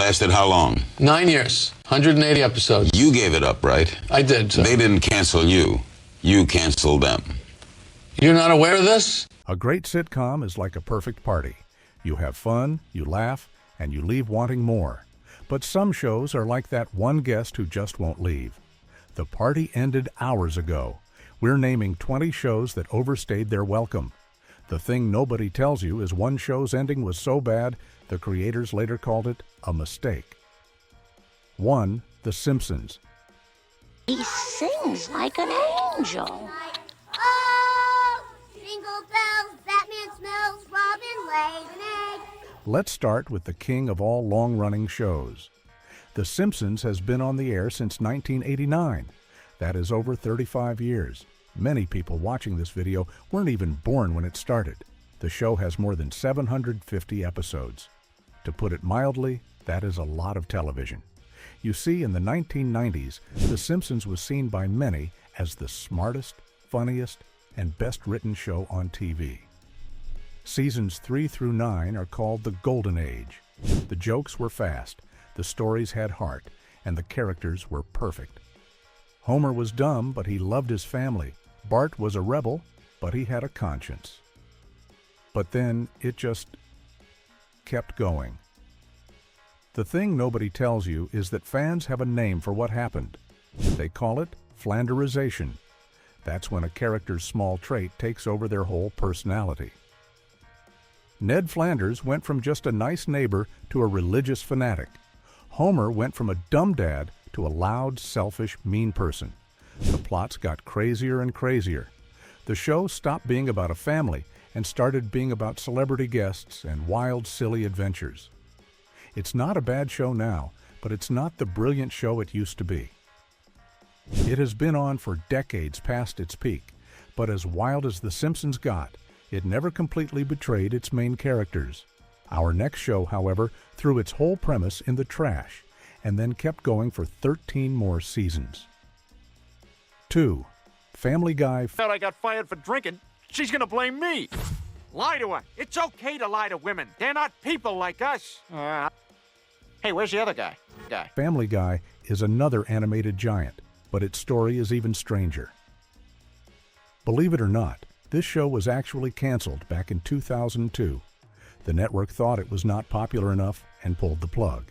lasted how long? 9 years, 180 episodes. You gave it up, right? I did, sir. They didn't cancel you. You canceled them. You're not aware of this? A great sitcom is like a perfect party. You have fun, you laugh, and you leave wanting more. But some shows are like that one guest who just won't leave. The party ended hours ago. We're naming 20 shows that overstayed their welcome. The thing nobody tells you is one show's ending was so bad, the creators later called it a mistake. 1. The Simpsons. He sings like an angel. Oh, jingle bells, Batman smells, Robin laid an egg. Let's start with the king of all long-running shows. The Simpsons has been on the air since 1989. That is over 35 years. Many people watching this video weren't even born when it started. The show has more than 750 episodes. To put it mildly, that is a lot of television. You see, in the 1990s, The Simpsons was seen by many as the smartest, funniest, and best-written show on TV. Seasons 3 through 9 are called the Golden Age. The jokes were fast, the stories had heart, and the characters were perfect. Homer was dumb, but he loved his family. Bart was a rebel, but he had a conscience. But then it just kept going. The thing nobody tells you is that fans have a name for what happened. They call it Flanderization. That's when a character's small trait takes over their whole personality. Ned Flanders went from just a nice neighbor to a religious fanatic. Homer went from a dumb dad to a loud, selfish, mean person. The plots got crazier and crazier. The show stopped being about a family and started being about celebrity guests and wild, silly adventures. It's not a bad show now, but it's not the brilliant show it used to be. It has been on for decades past its peak, but as wild as The Simpsons got, it never completely betrayed its main characters. Our next show, however, threw its whole premise in the trash and then kept going for 13 more seasons. 2. Family Guy. Thought I got fired for drinking. She's gonna blame me. Lie to her. It's okay to lie to women. They're not people like us. Hey, where's the other guy? Family Guy is another animated giant, but its story is even stranger. Believe it or not, this show was actually canceled back in 2002. The network thought it was not popular enough and pulled the plug.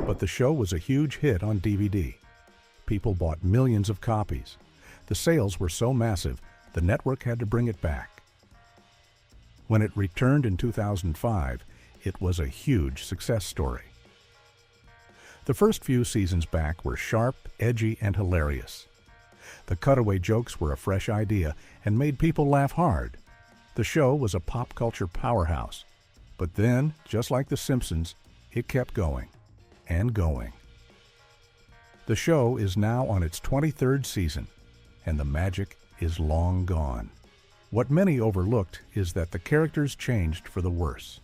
But the show was a huge hit on DVD. People bought millions of copies. The sales were so massive, the network had to bring it back. When it returned in 2005, it was a huge success story. The first few seasons back were sharp, edgy, and hilarious. The cutaway jokes were a fresh idea and made people laugh hard. The show was a pop culture powerhouse. But then, just like The Simpsons, it kept going and going. The show is now on its 23rd season, and the magic is long gone. What many overlooked is that the characters changed for the worse.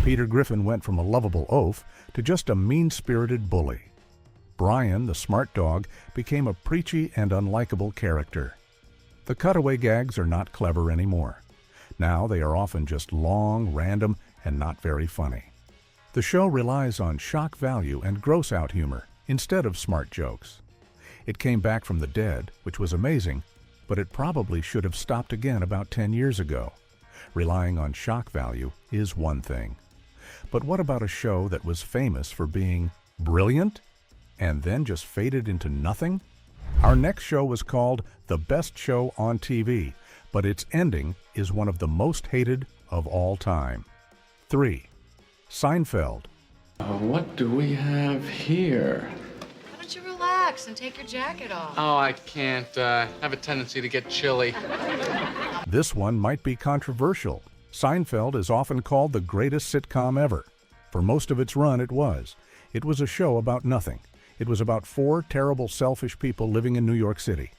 Peter Griffin went from a lovable oaf to just a mean-spirited bully. Brian, the smart dog, became a preachy and unlikable character. The cutaway gags are not clever anymore. Now they are often just long, random, and not very funny. The show relies on shock value and gross-out humor instead of smart jokes. It came back from the dead, which was amazing, but it probably should have stopped again about 10 years ago. Relying on shock value is one thing. But what about a show that was famous for being brilliant and then just faded into nothing? Our next show was called The Best Show on TV, but its ending is one of the most hated of all time. 3. Seinfeld. What do we have here? Why don't you relax and take your jacket off? Oh, I can't. I have a tendency to get chilly. This one might be controversial. Seinfeld is often called the greatest sitcom ever. For most of its run, it was. It was a show about nothing. It was about 4 terrible, selfish people living in New York City.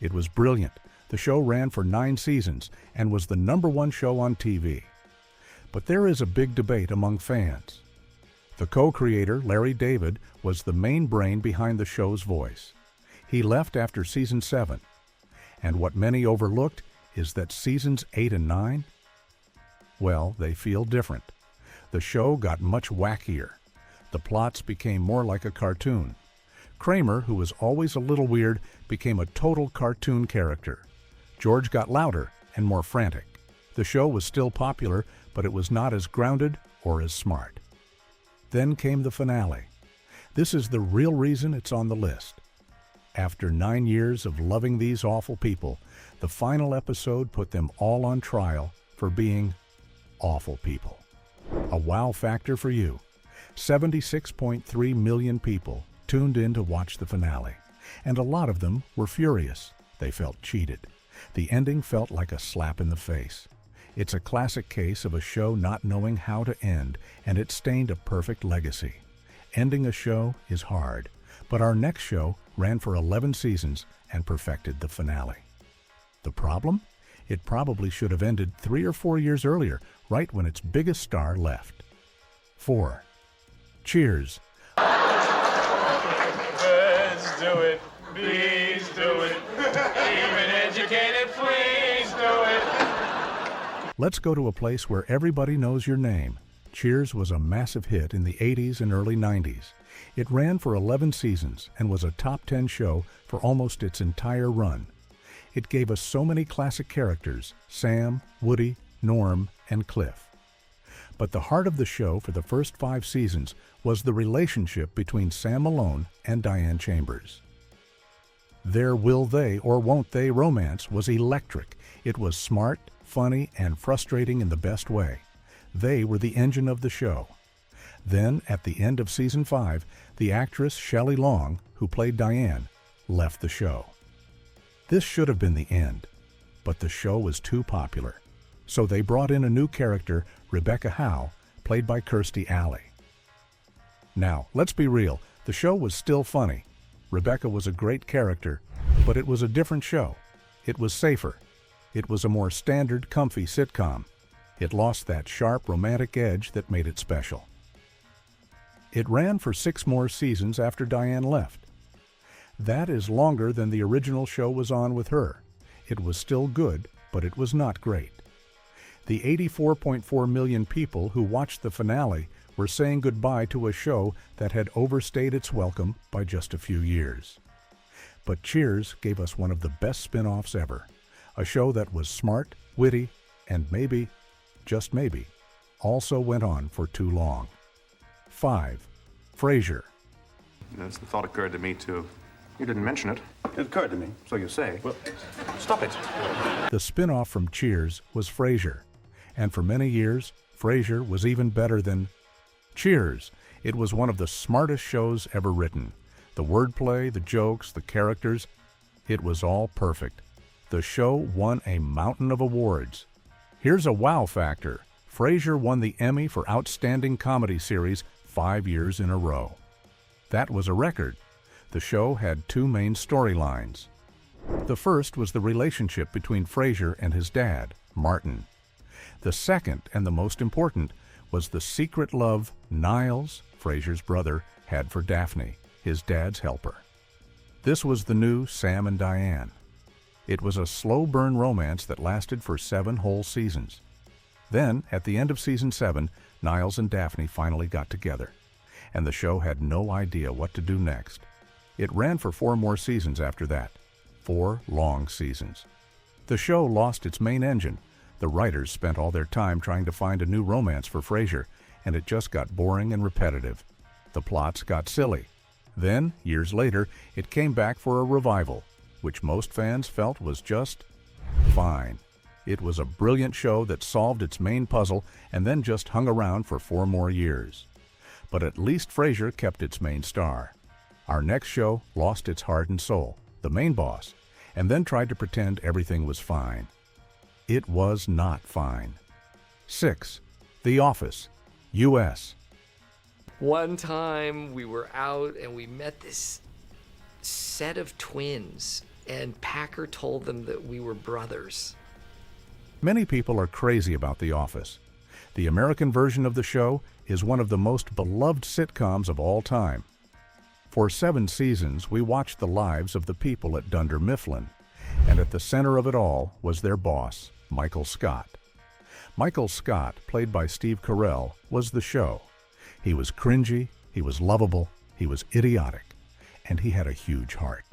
It was brilliant. The show ran for 9 seasons and was the #1 show on TV. But there is a big debate among fans. The co-creator, Larry David, was the main brain behind the show's voice. He left after season 7. And what many overlooked is that seasons 8 and 9, well, they feel different. The show got much wackier. The plots became more like a cartoon. Kramer, who was always a little weird, became a total cartoon character. George got louder and more frantic. The show was still popular, but it was not as grounded or as smart. Then came the finale. This is the real reason it's on the list. After 9 years of loving these awful people, the final episode put them all on trial for being awful people. A wow factor for you. 76.3 million people tuned in to watch the finale, and a lot of them were furious. They felt cheated. The ending felt like a slap in the face. It's a classic case of a show not knowing how to end, and it stained a perfect legacy. Ending a show is hard, but our next show ran for 11 seasons and perfected the finale. The problem? It probably should have ended 3 or 4 years earlier, right when its biggest star left. 4. Cheers. Let's do it. Please do it. Even educated, please do it. Let's go to a place where everybody knows your name. Cheers was a massive hit in the 80s and early 90s. It ran for 11 seasons and was a top 10 show for almost its entire run. It gave us so many classic characters: Sam, Woody, Norm, and Cliff. But the heart of the show for the first 5 seasons was the relationship between Sam Malone and Diane Chambers. Their will they or won't they romance was electric. It was smart, funny, and frustrating in the best way. They were the engine of the show. Then, at the end of season 5, the actress Shelley Long, who played Diane, left the show. This should have been the end, but the show was too popular. So they brought in a new character, Rebecca Howe, played by Kirstie Alley. Now, let's be real, the show was still funny. Rebecca was a great character, but it was a different show. It was safer. It was a more standard, comfy sitcom. It lost that sharp, romantic edge that made it special. It ran for 6 more seasons after Diane left. That is longer than the original show was on with her. It was still good, but it was not great. The 84.4 million people who watched the finale were saying goodbye to a show that had overstayed its welcome by just a few years. But Cheers gave us one of the best spin-offs ever. A show that was smart, witty, and maybe, just maybe, also went on for too long. 5. Frasier. Yes, the thought occurred to me, too. You didn't mention it. It occurred to me, so you say. Well, stop it. The spin-off from Cheers was Frasier. And for many years, Frasier was even better than Cheers. It was one of the smartest shows ever written. The wordplay, the jokes, the characters, it was all perfect. The show won a mountain of awards. Here's a wow factor. Frasier won the Emmy for Outstanding Comedy Series 5 years in a row. That was a record. The show had 2 main storylines. The first was the relationship between Frasier and his dad, Martin. The second, and the most important, was the secret love Niles, Frasier's brother, had for Daphne, his dad's helper. This was the new Sam and Diane. It was a slow-burn romance that lasted for 7 whole seasons. Then, at the end of season 7, Niles and Daphne finally got together, and the show had no idea what to do next. It ran for 4 more seasons after that. 4 long seasons. The show lost its main engine. The writers spent all their time trying to find a new romance for Frasier, and it just got boring and repetitive. The plots got silly. Then, years later, it came back for a revival, which most fans felt was just fine. It was a brilliant show that solved its main puzzle and then just hung around for 4 more years. But at least Frasier kept its main star. Our next show lost its heart and soul, the main boss, and then tried to pretend everything was fine. It was not fine. 6. The Office, U.S. One time we were out and we met this set of twins, and Packer told them that we were brothers. Many people are crazy about The Office. The American version of the show is one of the most beloved sitcoms of all time. For 7 seasons, we watched the lives of the people at Dunder Mifflin, and at the center of it all was their boss, Michael Scott. Michael Scott, played by Steve Carell, was the show. He was cringy, he was lovable, he was idiotic, and he had a huge heart.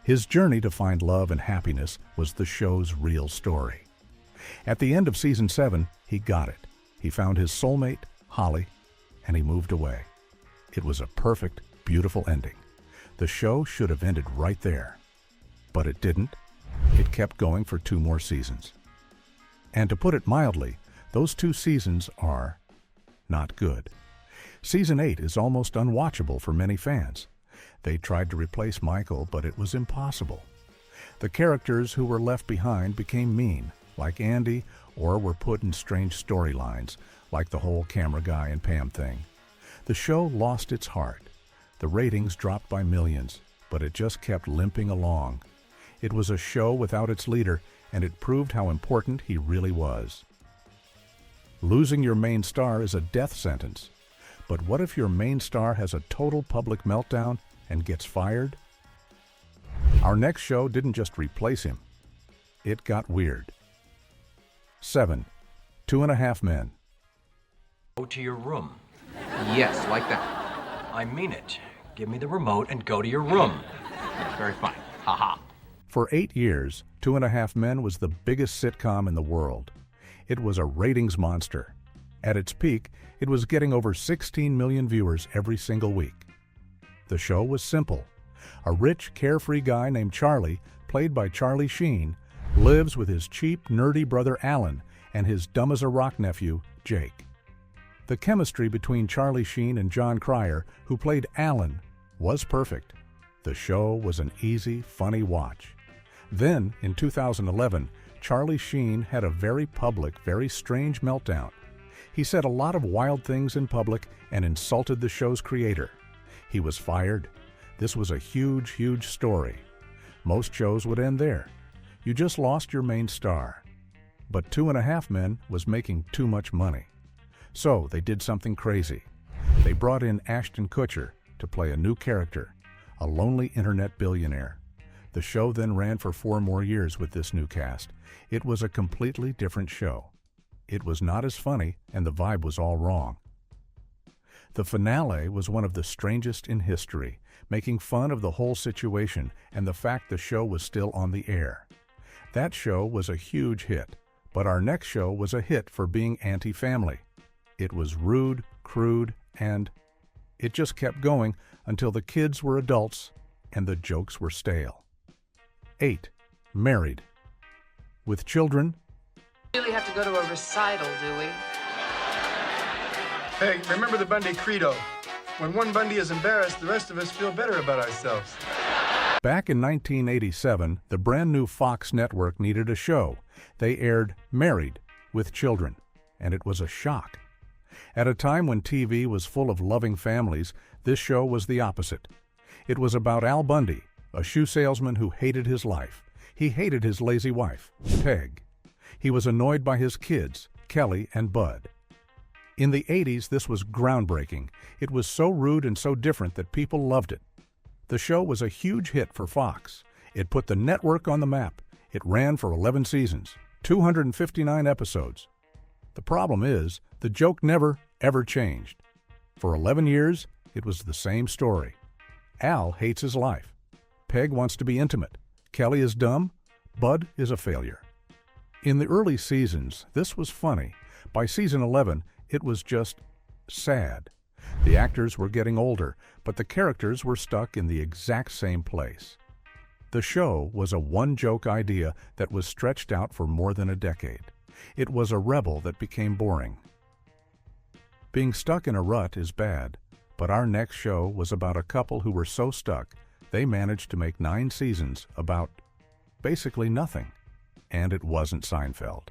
His journey to find love and happiness was the show's real story. At the end of season 7, he got it. He found his soulmate, Holly, and he moved away. It was a perfect, beautiful ending. The show should have ended right there. But it didn't. It kept going for 2 more seasons. And to put it mildly, those 2 seasons are not good. Season 8 is almost unwatchable for many fans. They tried to replace Michael, but it was impossible. The characters who were left behind became mean, like Andy, or were put in strange storylines, like the whole camera guy and Pam thing. The show lost its heart. The ratings dropped by millions, but it just kept limping along. It was a show without its leader, and it proved how important he really was. Losing your main star is a death sentence. But what if your main star has a total public meltdown and gets fired? Our next show didn't just replace him. It got weird. 7. 2.5 Men. Go to your room. Yes, like that. I mean it. Give me the remote and go to your room. Very fine. Ha-ha. For 8 years, 2.5 Men was the biggest sitcom in the world. It was a ratings monster. At its peak, it was getting over 16 million viewers every single week. The show was simple. A rich, carefree guy named Charlie, played by Charlie Sheen, lives with his cheap, nerdy brother Alan and his dumb-as-a-rock nephew, Jake. The chemistry between Charlie Sheen and John Cryer, who played Alan, was perfect. The show was an easy, funny watch. Then, in 2011, Charlie Sheen had a very public, very strange meltdown. He said a lot of wild things in public and insulted the show's creator. He was fired. This was a huge, huge story. Most shows would end there. You just lost your main star. But 2.5 Men was making too much money. So they did something crazy. They brought in Ashton Kutcher to play a new character, a lonely internet billionaire. The show then ran for 4 more years with this new cast. It was a completely different show. It was not as funny, and the vibe was all wrong. The finale was one of the strangest in history, making fun of the whole situation and the fact the show was still on the air. That show was a huge hit, but our next show was a hit for being anti-family. It was rude, crude, and it just kept going until the kids were adults and the jokes were stale. 8. Married. With children. We really have to go to a recital, do we? Hey, remember the Bundy credo. When one Bundy is embarrassed, the rest of us feel better about ourselves. Back in 1987, the brand new Fox network needed a show. They aired Married with Children, and it was a shock. At a time when TV was full of loving families, this show was the opposite. It was about Al Bundy, a shoe salesman who hated his life. He hated his lazy wife, Peg. He was annoyed by his kids, Kelly and Bud. In the 80s, this was groundbreaking. It was so rude and so different that people loved it. The show was a huge hit for Fox. It put the network on the map. It ran for 11 seasons, 259 episodes. The problem is, the joke never, ever changed. For 11 years, it was the same story. Al hates his life. Peg wants to be intimate. Kelly is dumb. Bud is a failure. In the early seasons, this was funny. By season 11, it was just sad. The actors were getting older, but the characters were stuck in the exact same place. The show was a one-joke idea that was stretched out for more than a decade. It was a rebel that became boring. Being stuck in a rut is bad, but our next show was about a couple who were so stuck, they managed to make 9 seasons about basically nothing. And it wasn't Seinfeld.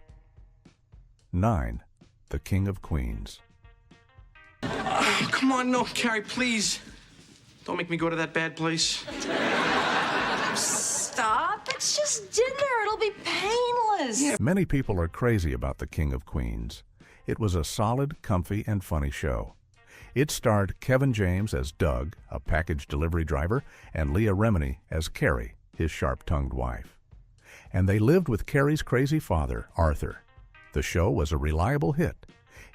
9. The King of Queens. Oh, come on, no, Carrie, please. Don't make me go to that bad place. Stop. It's just dinner. It'll be painless. Yeah. Many people are crazy about The King of Queens. It was a solid, comfy, and funny show. It starred Kevin James as Doug, a package delivery driver, and Leah Remini as Carrie, his sharp-tongued wife. And they lived with Carrie's crazy father, Arthur. The show was a reliable hit.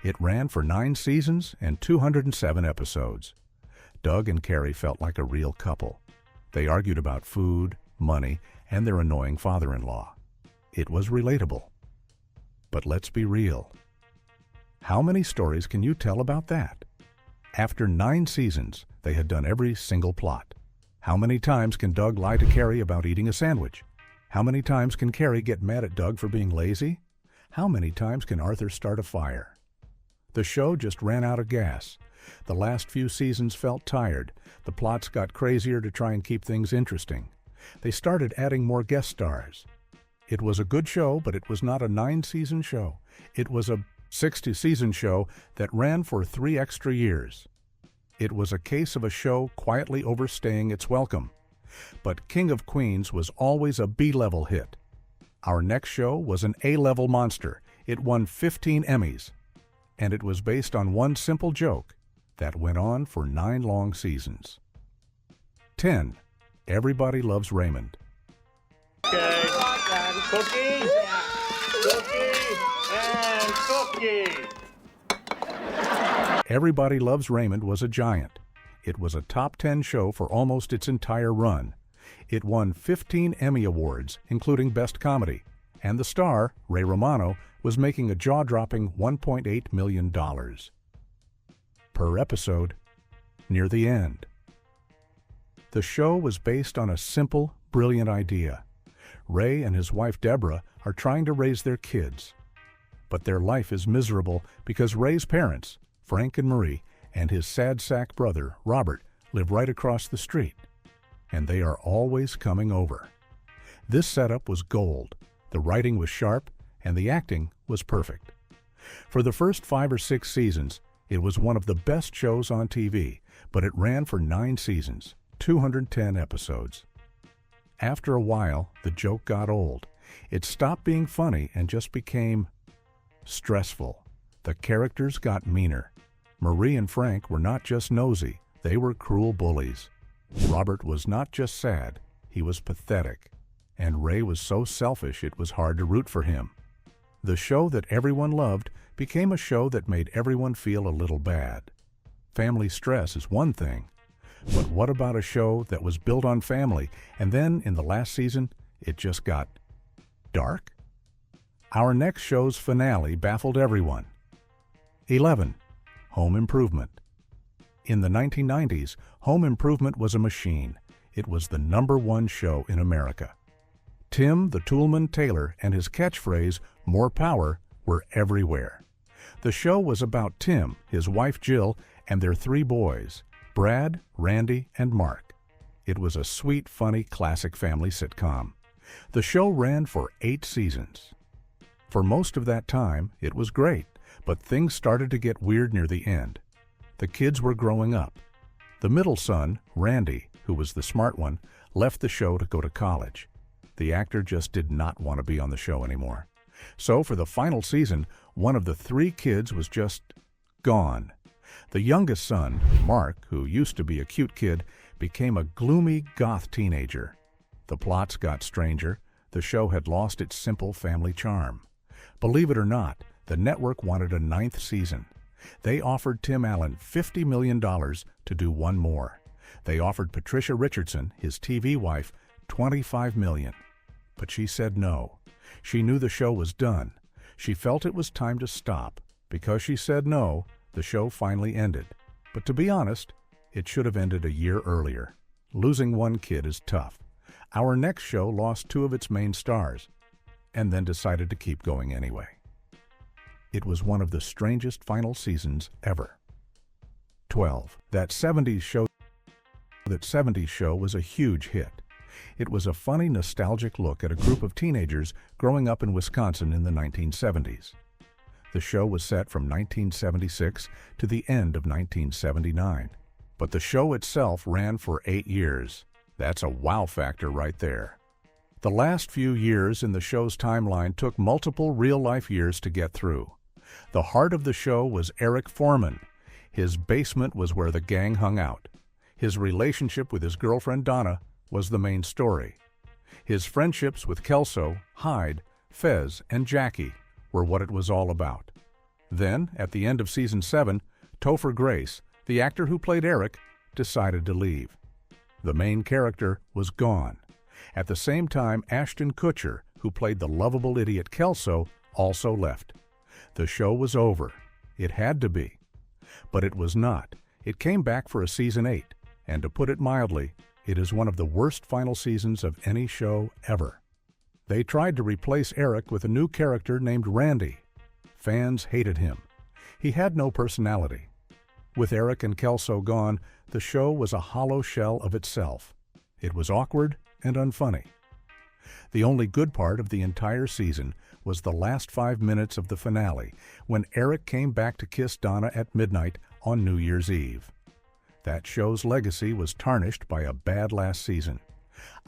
It ran for 9 seasons and 207 episodes. Doug and Carrie felt like a real couple. They argued about food, money, and their annoying father-in-law. It was relatable. But let's be real. How many stories can you tell about that? After 9 seasons, they had done every single plot. How many times can Doug lie to Carrie about eating a sandwich? How many times can Carrie get mad at Doug for being lazy? How many times can Arthur start a fire? The show just ran out of gas. The last few seasons felt tired. The plots got crazier to try and keep things interesting. They started adding more guest stars. It was a good show, but it was not a 9-season show. It was a 60-season show that ran for 3 extra years. It was a case of a show quietly overstaying its welcome. But King of Queens was always a B-level hit. Our next show was an A-level monster. It won 15 Emmys. And it was based on one simple joke that went on for 9 long seasons. 10. Everybody Loves Raymond. Okay. Cookie. Cookie. And cookie. Everybody Loves Raymond was a giant. It was a top 10 show for almost its entire run. It won 15 Emmy Awards, including Best Comedy, and the star, Ray Romano, was making a jaw-dropping $1.8 million per episode near the end. The show was based on a simple, brilliant idea. Ray and his wife Deborah are trying to raise their kids. But their life is miserable because Ray's parents, Frank and Marie, and his sad sack brother, Robert, live right across the street. And they are always coming over. This setup was gold. The writing was sharp, and the acting was perfect. For the first 5 or 6 seasons, it was one of the best shows on TV, but it ran for 9 seasons, 210 episodes. After a while, the joke got old. It stopped being funny and just became stressful. The characters got meaner. Marie and Frank were not just nosy, they were cruel bullies. Robert was not just sad, he was pathetic. And Ray was so selfish it was hard to root for him. The show that everyone loved became a show that made everyone feel a little bad. Family stress is one thing, but what about a show that was built on family, and then in the last season, it just got dark? Our next show's finale baffled everyone. 11. Home Improvement. In the 1990s, Home Improvement was a machine. It was the #1 show in America. Tim the Toolman Taylor and his catchphrase, "More Power," were everywhere. The show was about Tim, his wife Jill, and their 3 boys, Brad, Randy, and Mark. It was a sweet, funny, classic family sitcom. The show ran for 8 seasons. For most of that time, it was great, but things started to get weird near the end. The kids were growing up. The middle son, Randy, who was the smart one, left the show to go to college. The actor just did not want to be on the show anymore. So for the final season, one of the 3 kids was just gone. The youngest son, Mark, who used to be a cute kid, became a gloomy goth teenager. The plots got stranger. The show had lost its simple family charm. Believe it or not, the network wanted a 9th season. They offered Tim Allen $50 million to do one more. They offered Patricia Richardson, his TV wife, $25 million. But she said no. She knew the show was done. She felt it was time to stop. Because she said no, the show finally ended. But to be honest, it should have ended a year earlier. Losing one kid is tough. Our next show lost 2 of its main stars, and then decided to keep going anyway. It was one of the strangest final seasons ever. 12. That 70s show was a huge hit. It was a funny, nostalgic look at a group of teenagers growing up in Wisconsin in the 1970s. The show was set from 1976 to the end of 1979. But the show itself ran for 8 years. That's a wow factor right there. The last few years in the show's timeline took multiple real-life years to get through. The heart of the show was Eric Foreman. His basement was where the gang hung out. His relationship with his girlfriend Donna was the main story. His friendships with Kelso, Hyde, Fez, and Jackie were what it was all about. Then, at the end of season 7, Topher Grace, the actor who played Eric, decided to leave. The main character was gone. At the same time, Ashton Kutcher, who played the lovable idiot Kelso, also left. The show was over. It had to be. But it was not. It came back for a season 8, and to put it mildly, it is one of the worst final seasons of any show ever. They tried to replace Eric with a new character named Randy. Fans hated him. He had no personality. With Eric and Kelso gone, the show was a hollow shell of itself. It was awkward and unfunny. The only good part of the entire season was the last 5 minutes of the finale, when Eric came back to kiss Donna at midnight on New Year's Eve. That show's legacy was tarnished by a bad last season.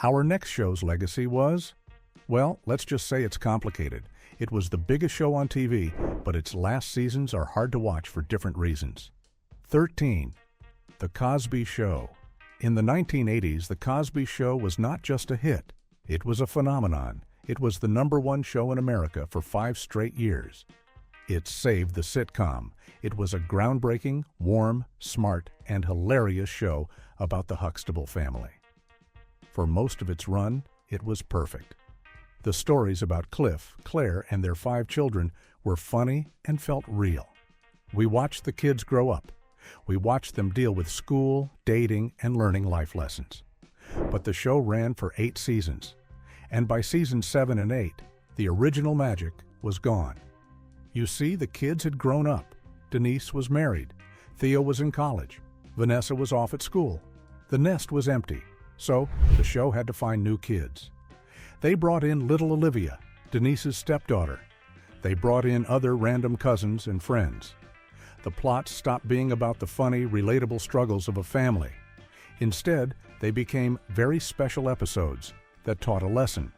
Our next show's legacy was, well, let's just say it's complicated. It was the biggest show on TV, but its last seasons are hard to watch for different reasons. 13. The Cosby Show. In the 1980s, The Cosby Show was not just a hit. It was a phenomenon. It was the #1 show in America for 5 straight years. It saved the sitcom. It was a groundbreaking, warm, smart, and hilarious show about the Huxtable family. For most of its run, it was perfect. The stories about Cliff, Claire, and their 5 children were funny and felt real. We watched the kids grow up. We watched them deal with school, dating, and learning life lessons. But the show ran for 8 seasons, and by season 7 and 8, the original magic was gone. You see, the kids had grown up. Denise was married. Theo was in college. Vanessa was off at school. The nest was empty, so the show had to find new kids. They brought in little Olivia, Denise's stepdaughter. They brought in other random cousins and friends. The plots stopped being about the funny, relatable struggles of a family. Instead, they became very special episodes that taught a lesson.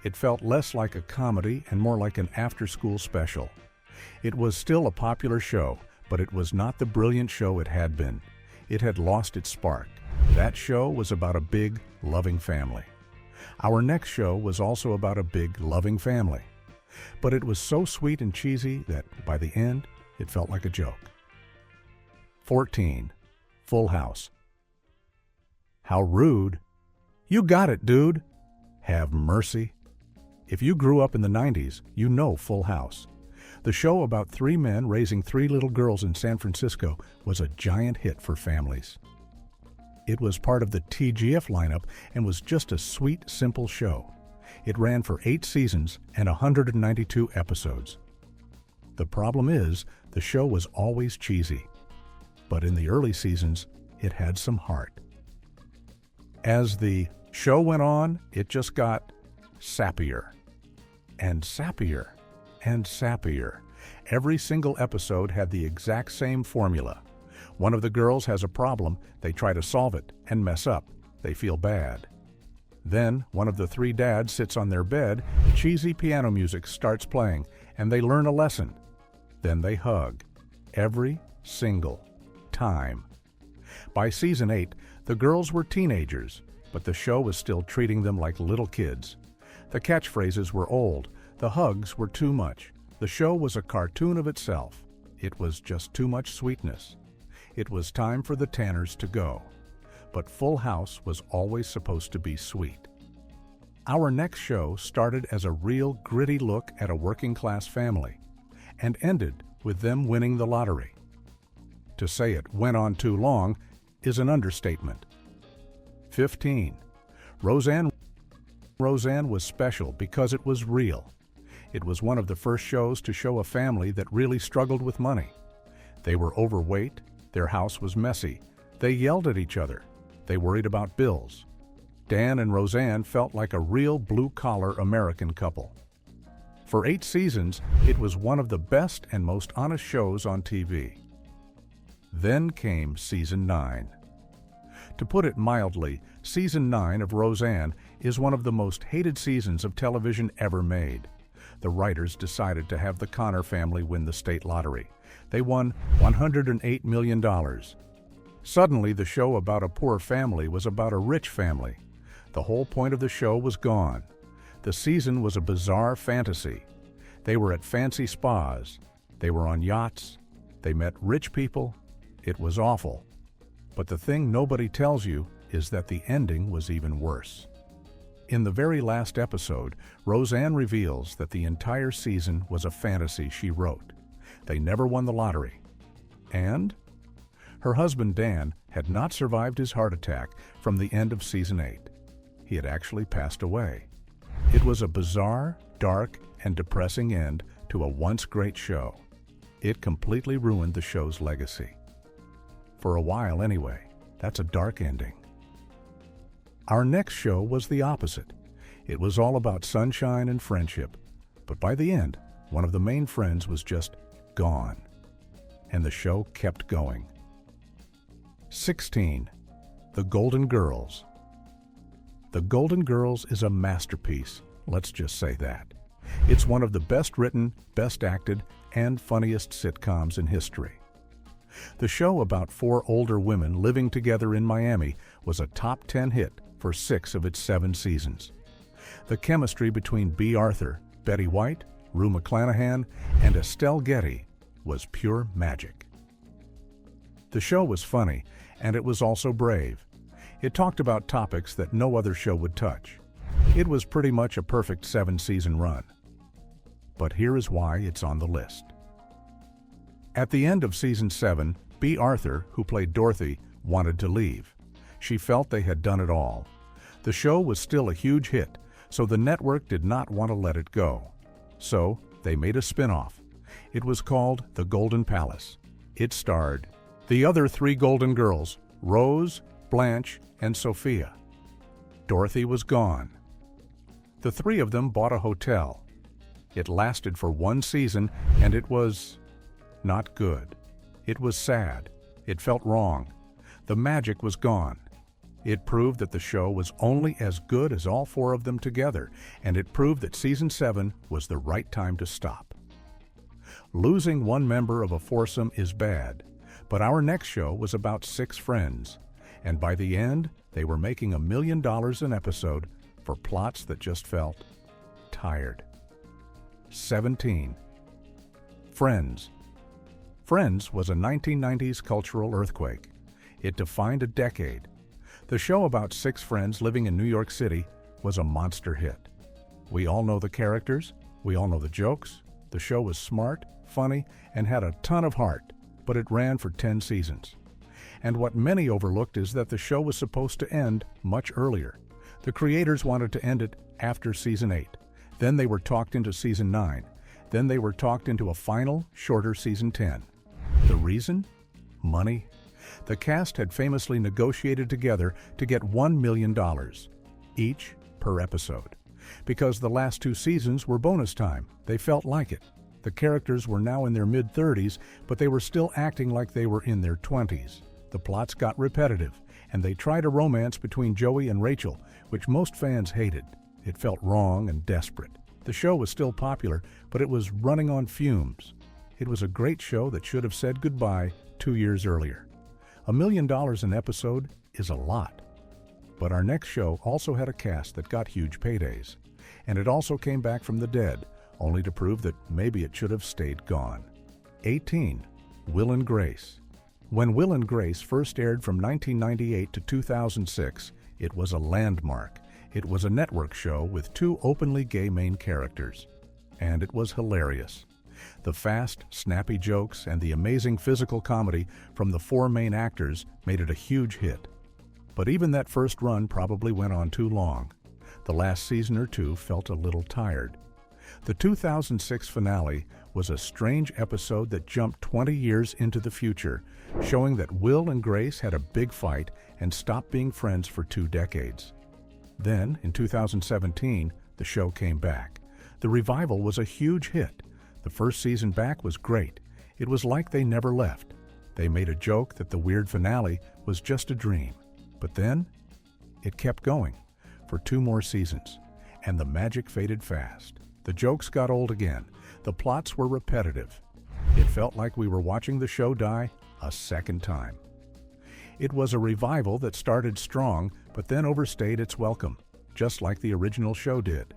It felt less like a comedy and more like an after-school special. It was still a popular show, but it was not the brilliant show it had been. It had lost its spark. That show was about a big, loving family. Our next show was also about a big, loving family. But it was so sweet and cheesy that, by the end, it felt like a joke. 14. Full House. How rude. You got it, dude. Have mercy. If you grew up in the 90s, you know Full House. The show about 3 men raising 3 little girls in San Francisco was a giant hit for families. It was part of the TGF lineup and was just a sweet, simple show. It ran for 8 seasons and 192 episodes. The problem is, the show was always cheesy. But in the early seasons, it had some heart. As the show went on, it just got sappier and sappier and sappier. Every single episode had the exact same formula. One of the girls has a problem, they try to solve it and mess up. They feel bad. Then one of the 3 dads sits on their bed, cheesy piano music starts playing, and they learn a lesson. Then they hug. Every single time. By season 8, the girls were teenagers, but the show was still treating them like little kids. The catchphrases were old. The hugs were too much. The show was a cartoon of itself. It was just too much sweetness. It was time for the Tanners to go. But Full House was always supposed to be sweet. Our next show started as a real gritty look at a working-class family and ended with them winning the lottery. To say it went on too long is an understatement. 15. Roseanne was special because it was real. It was one of the first shows to show a family that really struggled with money. They were overweight, their house was messy, they yelled at each other, they worried about bills. Dan and Roseanne felt like a real blue-collar American couple. For 8 seasons, it was one of the best and most honest shows on TV. Then came season 9. To put it mildly, season 9 of Roseanne is one of the most hated seasons of television ever made. The writers decided to have the Connor family win the state lottery. They won $108 million. Suddenly, the show about a poor family was about a rich family. The whole point of the show was gone. The season was a bizarre fantasy. They were at fancy spas. They were on yachts. They met rich people. It was awful. But the thing nobody tells you is that the ending was even worse. In the very last episode, Roseanne reveals that the entire season was a fantasy she wrote. They never won the lottery. And her husband Dan had not survived his heart attack from the end of season 8. He had actually passed away. It was a bizarre, dark, and depressing end to a once great show. It completely ruined the show's legacy. For a while anyway. That's a dark ending. Our next show was the opposite. It was all about sunshine and friendship. But by the end, one of the main friends was just gone. And the show kept going. 16. The Golden Girls. The Golden Girls is a masterpiece, let's just say that. It's one of the best written, best acted, and funniest sitcoms in history. The show about 4 older women living together in Miami was a top 10 hit for 6 of its 7 seasons. The chemistry between Bea Arthur, Betty White, Rue McClanahan, and Estelle Getty was pure magic. The show was funny, and it was also brave. It talked about topics that no other show would touch. It was pretty much a perfect 7-season run. But here is why it's on the list. At the end of season 7, Bea Arthur, who played Dorothy, wanted to leave. She felt they had done it all. The show was still a huge hit, so the network did not want to let it go. So they made a spin-off. It was called The Golden Palace. It starred the other 3 Golden Girls, Rose, Blanche, and Sophia. Dorothy was gone. The 3 of them bought a hotel. It lasted for 1 season, and it was not good. It was sad. It felt wrong. The magic was gone. It proved that the show was only as good as all 4 of them together, and it proved that season 7 was the right time to stop. Losing one member of a foursome is bad, but our next show was about 6 friends, and by the end, they were making $1 million an episode for plots that just felt tired. 17. Friends. Friends was a 1990s cultural earthquake. It defined a decade. The show about 6 friends living in New York City was a monster hit. We all know the characters, we all know the jokes. The show was smart, funny, and had a ton of heart, but it ran for 10 seasons. And what many overlooked is that the show was supposed to end much earlier. The creators wanted to end it after season 8. Then they were talked into season 9. Then they were talked into a final, shorter season 10. The reason? Money. The cast had famously negotiated together to get $1 million, each per episode. Because the last 2 seasons were bonus time, they felt like it. The characters were now in their mid-30s, but they were still acting like they were in their 20s. The plots got repetitive, and they tried a romance between Joey and Rachel, which most fans hated. It felt wrong and desperate. The show was still popular, but it was running on fumes. It was a great show that should have said goodbye 2 years earlier. $1 million an episode is a lot. But our next show also had a cast that got huge paydays. And it also came back from the dead, only to prove that maybe it should have stayed gone. 18. Will and Grace. When Will and Grace first aired from 1998 to 2006, it was a landmark. It was a network show with 2 openly gay main characters. And it was hilarious. The fast, snappy jokes and the amazing physical comedy from the 4 main actors made it a huge hit. But even that first run probably went on too long. The last season or 2 felt a little tired. The 2006 finale was a strange episode that jumped 20 years into the future, showing that Will and Grace had a big fight and stopped being friends for 2 decades. Then, in 2017, the show came back. The revival was a huge hit. The first season back was great. It was like they never left. They made a joke that the weird finale was just a dream. But then, it kept going for 2 more seasons, and the magic faded fast. The jokes got old again. The plots were repetitive. It felt like we were watching the show die a second time. It was a revival that started strong, but then overstayed its welcome, just like the original show did.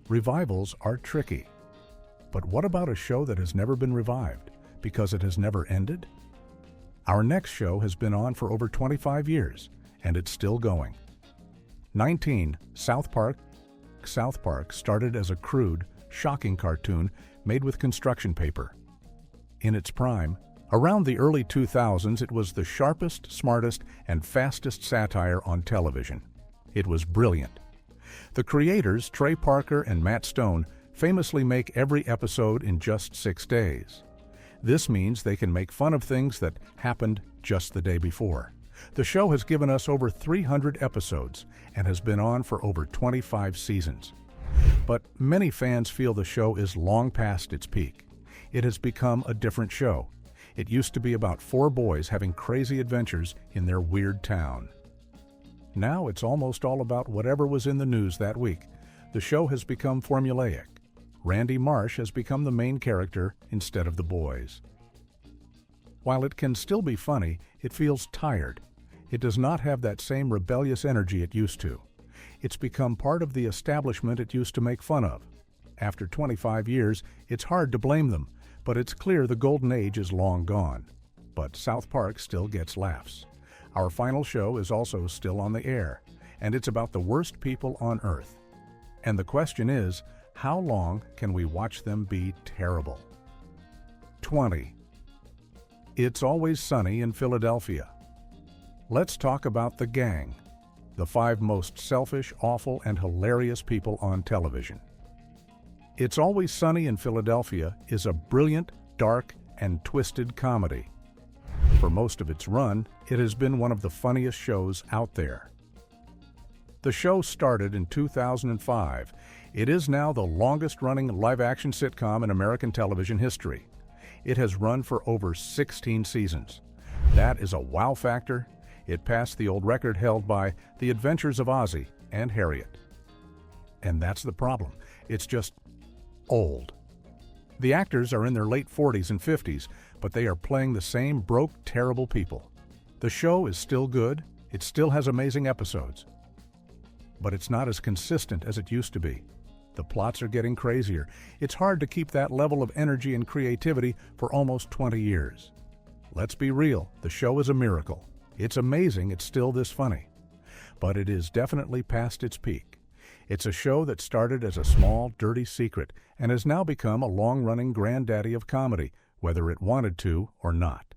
Revivals are tricky. But what about a show that has never been revived because it has never ended? Our next show has been on for over 25 years, and it's still going. 19. South Park. South Park started as a crude, shocking cartoon made with construction paper. In its prime, around the early 2000s, it was the sharpest, smartest, and fastest satire on television. It was brilliant. The creators, Trey Parker and Matt Stone, famously make every episode in just 6 days. This means they can make fun of things that happened just the day before. The show has given us over 300 episodes and has been on for over 25 seasons. But many fans feel the show is long past its peak. It has become a different show. It used to be about 4 boys having crazy adventures in their weird town. Now it's almost all about whatever was in the news that week. The show has become formulaic. Randy Marsh has become the main character instead of the boys. While it can still be funny, it feels tired. It does not have that same rebellious energy it used to. It's become part of the establishment it used to make fun of. After 25 years, it's hard to blame them, but it's clear the golden age is long gone. But South Park still gets laughs. Our final show is also still on the air, and it's about the worst people on Earth. And the question is, how long can we watch them be terrible? 20. It's Always Sunny in Philadelphia. Let's talk about the gang, the 5 most selfish, awful, and hilarious people on television. It's Always Sunny in Philadelphia is a brilliant, dark, and twisted comedy. For most of its run, it has been one of the funniest shows out there. The show started in 2005. It is now the longest-running live-action sitcom in American television history. It has run for over 16 seasons. That is a wow factor. It passed the old record held by The Adventures of Ozzie and Harriet. And that's the problem. It's just old. The actors are in their late 40s and 50s, but they are playing the same broke, terrible people. The show is still good. It still has amazing episodes. But it's not as consistent as it used to be. The plots are getting crazier. It's hard to keep that level of energy and creativity for almost 20 years. Let's be real, the show is a miracle. It's amazing it's still this funny. But it is definitely past its peak. It's a show that started as a small, dirty secret and has now become a long-running granddaddy of comedy, whether it wanted to or not.